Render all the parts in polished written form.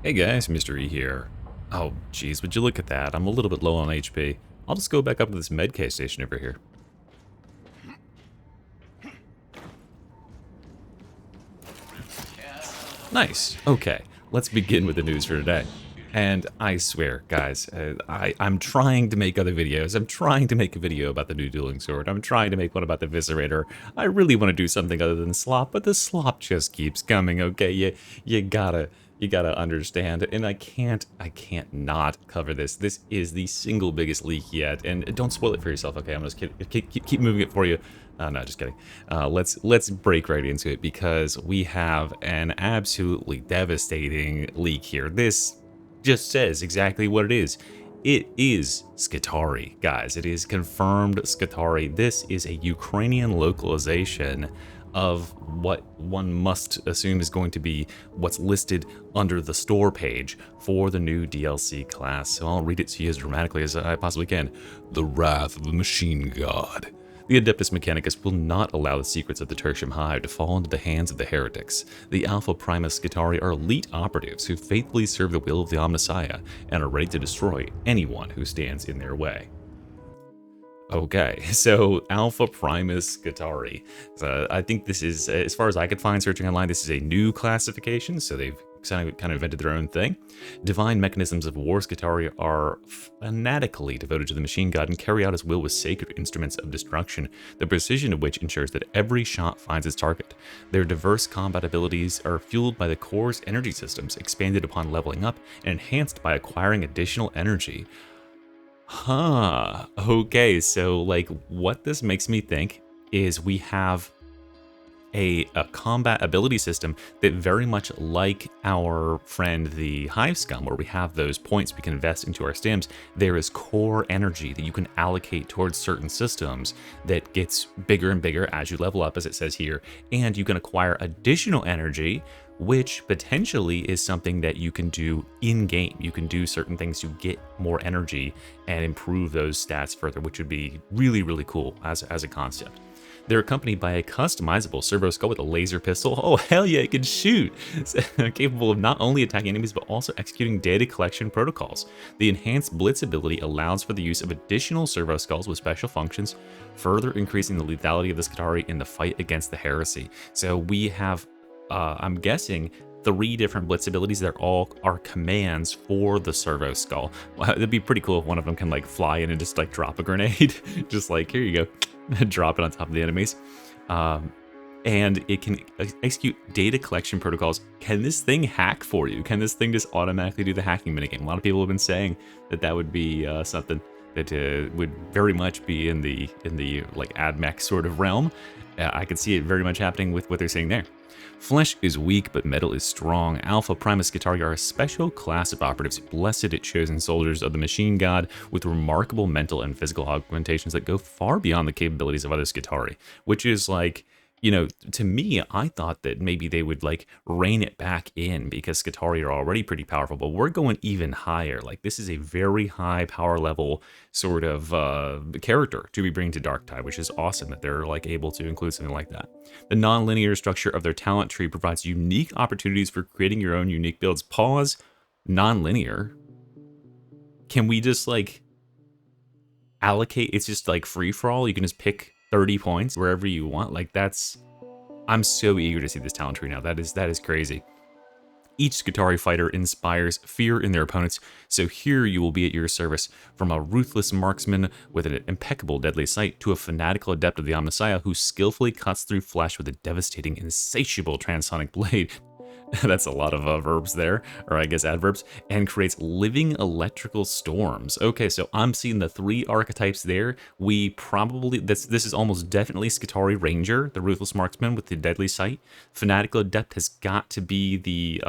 Hey guys, Mystery here. Oh, geez, would you look at that? I'm a little bit low on HP. I'll just go back up to this medkay station over here. Nice. Okay, let's begin with the news for today. And I swear, guys, I'm trying to make other videos. I'm trying to make a video about the new dueling sword. I'm trying to make one about the Viscerator. I really want to do something other than slop, but the slop just keeps coming, okay? You gotta understand. And I can't not cover this. This is the single biggest leak yet. And don't spoil it for yourself, okay? I'm just kidding. Keep moving it for you. No, just kidding. Let's break right into it because we have an absolutely devastating leak here. This just says exactly what it is. It is Skitarii, guys. It is confirmed Skitarii. This is a Ukrainian localization of what one must assume is going to be what's listed under the store page for the new DLC class. So I'll read it to you as dramatically as I possibly can. The Wrath of the Machine God. The Adeptus Mechanicus will not allow the secrets of the Tertium Hive to fall into the hands of the heretics. The Alpha Primus Skitarii are elite operatives who faithfully serve the will of the Omnisiah and are ready to destroy anyone who stands in their way. Okay, so Alpha Primus Skitarii. I think this is, as far as I could find searching online, this is a new classification, so they've kind of invented their own thing. Divine mechanisms of war Skitarii are fanatically devoted to the machine god and carry out his will with sacred instruments of destruction, the precision of which ensures that every shot finds its target. Their diverse combat abilities are fueled by the core's energy systems, expanded upon leveling up, and enhanced by acquiring additional energy. Huh. Okay, so like what this makes me think is we have a combat ability system that very much like our friend the Hive Scum, where we have those points we can invest into our stims. There is core energy that you can allocate towards certain systems that gets bigger and bigger as you level up, as it says here, and you can acquire additional energy, which potentially is something that you can do in-game. You can do certain things to get more energy and improve those stats further, which would be really, really cool as a concept. They're accompanied by a customizable servo skull with a laser pistol. Oh, hell yeah, it can shoot! Capable of not only attacking enemies, but also executing data collection protocols. The enhanced blitz ability allows for the use of additional servo skulls with special functions, further increasing the lethality of the Skitarii in the fight against the heresy. So we have, I'm guessing, 3 different blitz abilities that all are commands for the servo skull. Well, it'd be pretty cool if one of them can like fly in and just like drop a grenade. Just like, here you go. Drop it on top of the enemies. And it can execute data collection protocols. Can this thing hack for you? Can this thing just automatically do the hacking minigame? A lot of people have been saying that that would be something that would very much be in the like AdMech sort of realm. I could see it very much happening with what they're saying there. Flesh is weak, but metal is strong. Alpha Primus Skitarii are a special class of operatives, blessed chosen soldiers of the machine god, with remarkable mental and physical augmentations that go far beyond the capabilities of other Skitarii, which is like, you know, to me, I thought that maybe they would like rein it back in because Skitarii are already pretty powerful, but we're going even higher. Like this is a very high power level sort of character to be bringing to Darktide, which is awesome that they're like able to include something like that. The non-linear structure of their talent tree provides unique opportunities for creating your own unique builds. Pause. Non-linear. Can we just like allocate? It's just like free for all. You can just pick 30 points wherever you want. Like that's, I'm so eager to see this talent tree now. That is crazy. Each Skitarii fighter inspires fear in their opponents, so here you will be at your service, from a ruthless marksman with an impeccable deadly sight to a fanatical adept of the Omnisiah who skillfully cuts through flesh with a devastating, insatiable transonic blade. That's a lot of verbs there, or I guess adverbs, and creates living electrical storms. Okay, so I'm seeing the 3 archetypes there. We probably, this is almost definitely Skitarii Ranger, the Ruthless Marksman with the deadly sight. Fanatical Adept has got to be the,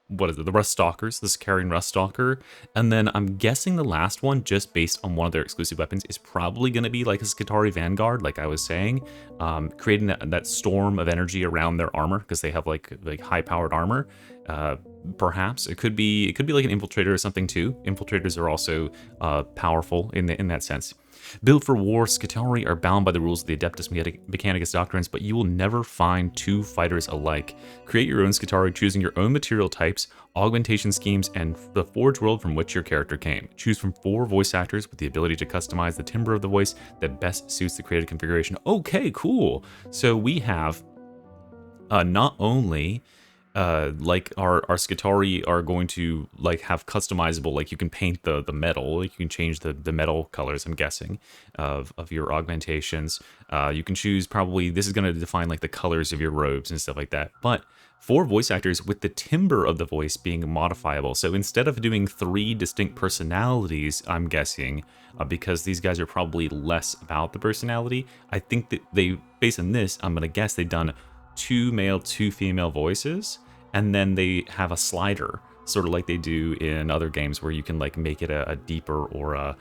what is it, the Rust Stalkers, the Skitarii Rust Stalker, and then I'm guessing the last one, just based on one of their exclusive weapons, is probably going to be like a Skitarii Vanguard, like I was saying, creating that storm of energy around their armor because they have like high-powered armor. Perhaps it could be like an Infiltrator or something too. Infiltrators are also powerful in that sense. Built for war, Skitarii are bound by the rules of the Adeptus Mechanicus doctrines, but you will never find two fighters alike. Create your own Skitarii, choosing your own material types, augmentation schemes, and the forge world from which your character came. Choose from 4 voice actors with the ability to customize the timbre of the voice that best suits the created configuration. Okay, cool. So we have not only like our Skitarii are going to like have customizable, like you can paint the metal, like you can change the metal colors, I'm guessing, of your augmentations. You can choose, probably this is going to define like the colors of your robes and stuff like that. But 4 voice actors with the timbre of the voice being modifiable. So instead of doing 3 distinct personalities, I'm guessing, because these guys are probably less about the personality, I think that they, based on this, I'm gonna guess they've done 2 male, 2 female voices, and then they have a slider, sort of like they do in other games where you can like make it a deeper or a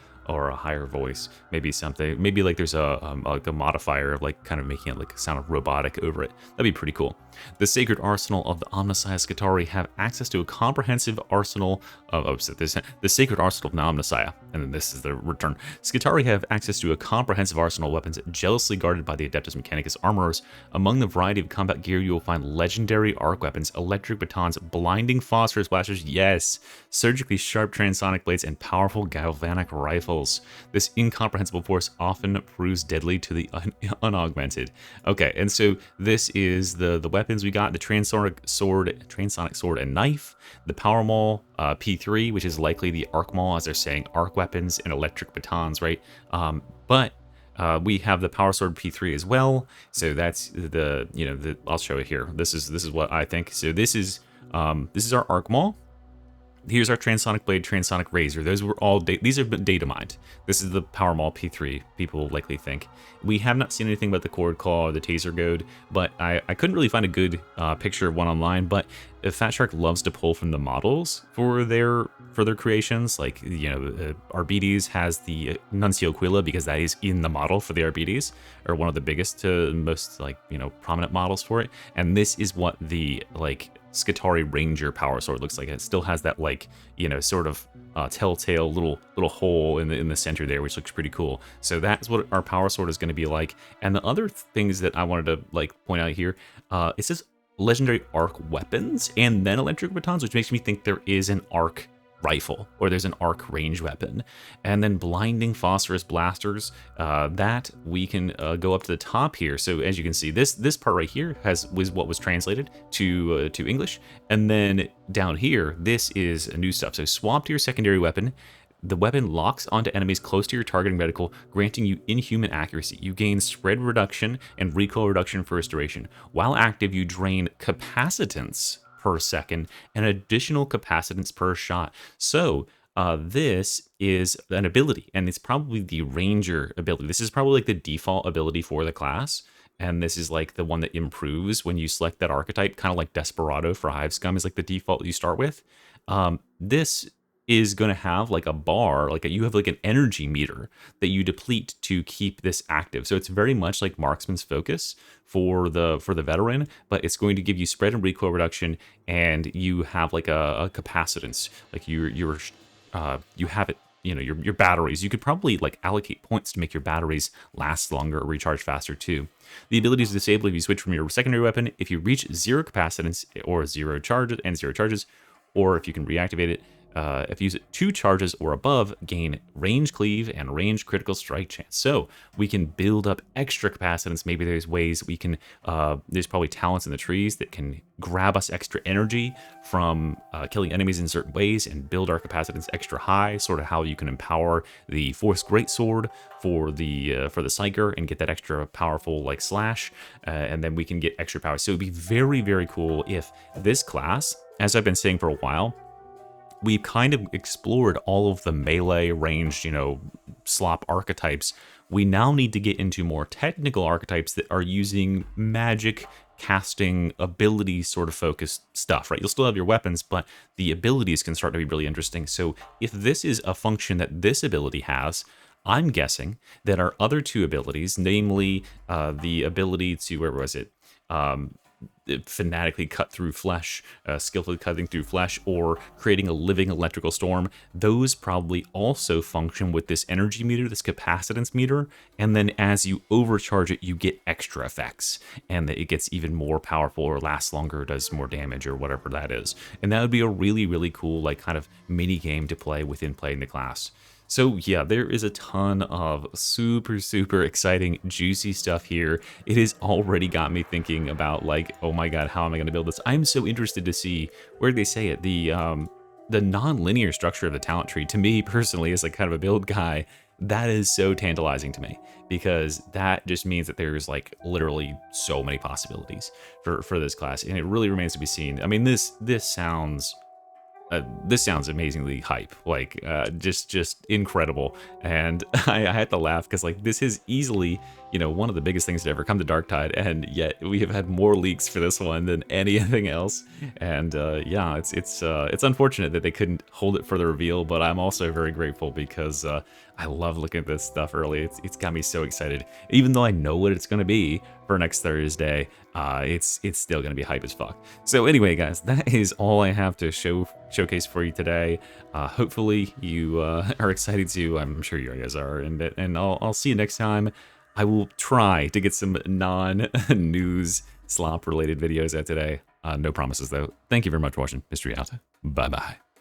higher voice, maybe something, maybe like there's like a modifier of like kind of making it like sound of robotic over it. That'd be pretty cool. The sacred arsenal of the omnisiah Skitarii have access to a comprehensive arsenal of the sacred arsenal of the omnisiah, and then this is the return. Skitarii have access to a comprehensive arsenal of weapons jealously guarded by the Adeptus Mechanicus armorers. Among the variety of combat gear, you will find legendary arc weapons, electric batons, blinding phosphorus blasters, yes, surgically sharp transonic blades, and powerful galvanic rifles. This incomprehensible force often proves deadly to the unaugmented. Okay, and so this is the weapons we got: the transonic sword and knife, the power maul P3, which is likely the arc maul, as they're saying arc weapons and electric batons, right? But we have the power sword P3 as well. So that's I'll show it here. This is what I think. So this is our arc maul. Here's our transonic blade, transonic razor. Those were all these are data mined. This is the power maul P3. People likely think. We have not seen anything about the cord claw or the taser goad, but I couldn't really find a good picture of one online. But Fat Shark loves to pull from the models for their creations. Like, Arbides has the Nuncio Quilla because that is in the model for the Arbides, or one of the biggest to most prominent models for it. And this is what the Skitarii Ranger power sword looks like. It still has that sort of telltale little hole in the center there, which looks pretty cool. So that's what our power sword is going to be like. And the other things that I wanted to point out here, it says legendary arc weapons and then electric batons, which makes me think there is an arc rifle or there's an arc range weapon, and then blinding phosphorus blasters that we can go up to the top here. So as you can see, this part right here was what was translated to English, and then down here this is new stuff. So swap to your secondary weapon. The weapon locks onto enemies close to your targeting reticle, granting you inhuman accuracy. You gain spread reduction and recoil reduction for duration. While active, you drain capacitance per second and additional capacitance per shot. So this is an ability, and it's probably the Ranger ability. This is probably like the default ability for the class, and this is like the one that improves when you select that archetype, kind of like Desperado for Hive Scum is like the default you start with. This is going to have like a bar, you have like an energy meter that you deplete to keep this active. So it's very much like Marksman's Focus for the veteran, but it's going to give you spread and recoil reduction, and you have like a capacitance. Like you have it, your batteries. You could probably like allocate points to make your batteries last longer or recharge faster too. The ability is disabled if you switch from your secondary weapon, if you reach 0 capacitance or 0 charges, or if you can reactivate it. If you use it 2 charges or above, gain range cleave and range critical strike chance. So we can build up extra capacitance. Maybe there's ways we can, there's probably talents in the trees that can grab us extra energy from killing enemies in certain ways and build our capacitance extra high, sort of how you can empower the Force Greatsword for the Psyker and get that extra powerful slash, and then we can get extra power. So it'd be very, very cool if this class, as I've been saying for a while, we've kind of explored all of the melee ranged, slop archetypes. We now need to get into more technical archetypes that are using magic, casting, ability sort of focused stuff, right? You'll still have your weapons, but the abilities can start to be really interesting. So if this is a function that this ability has, I'm guessing that our other 2 abilities, namely the ability to, fanatically cut through flesh, skillfully cutting through flesh, or creating a living electrical storm, those probably also function with this energy meter, this capacitance meter, and then as you overcharge it, you get extra effects, and it gets even more powerful or lasts longer, does more damage, or whatever that is. And that would be a really, really cool, like, kind of mini game to play within playing the class. So yeah, there is a ton of super, super exciting, juicy stuff here. It has already got me thinking about, like, oh my god, how am I going to build this? I'm so interested to see, where did they say it? The non-linear structure of the talent tree, to me personally, as like kind of a build guy, that is so tantalizing to me, because that just means that there's like literally so many possibilities for this class, and it really remains to be seen. I mean, this sounds amazingly hype, like just incredible. And I had to laugh because, like, this is easily, you know, one of the biggest things to ever come to Darktide, and yet we have had more leaks for this one than anything else. And yeah, it's unfortunate that they couldn't hold it for the reveal, but I'm also very grateful because I love looking at this stuff early. It's got me so excited, even though I know what it's going to be for next Thursday. It's still going to be hype as fuck. So anyway, guys, that is all I have to showcase for you today. Hopefully you are excited too. I'm sure you guys are, and I'll see you next time. I will try to get some non-news slop related videos out today. No promises though. Thank you very much for watching. Mystery out. Bye bye.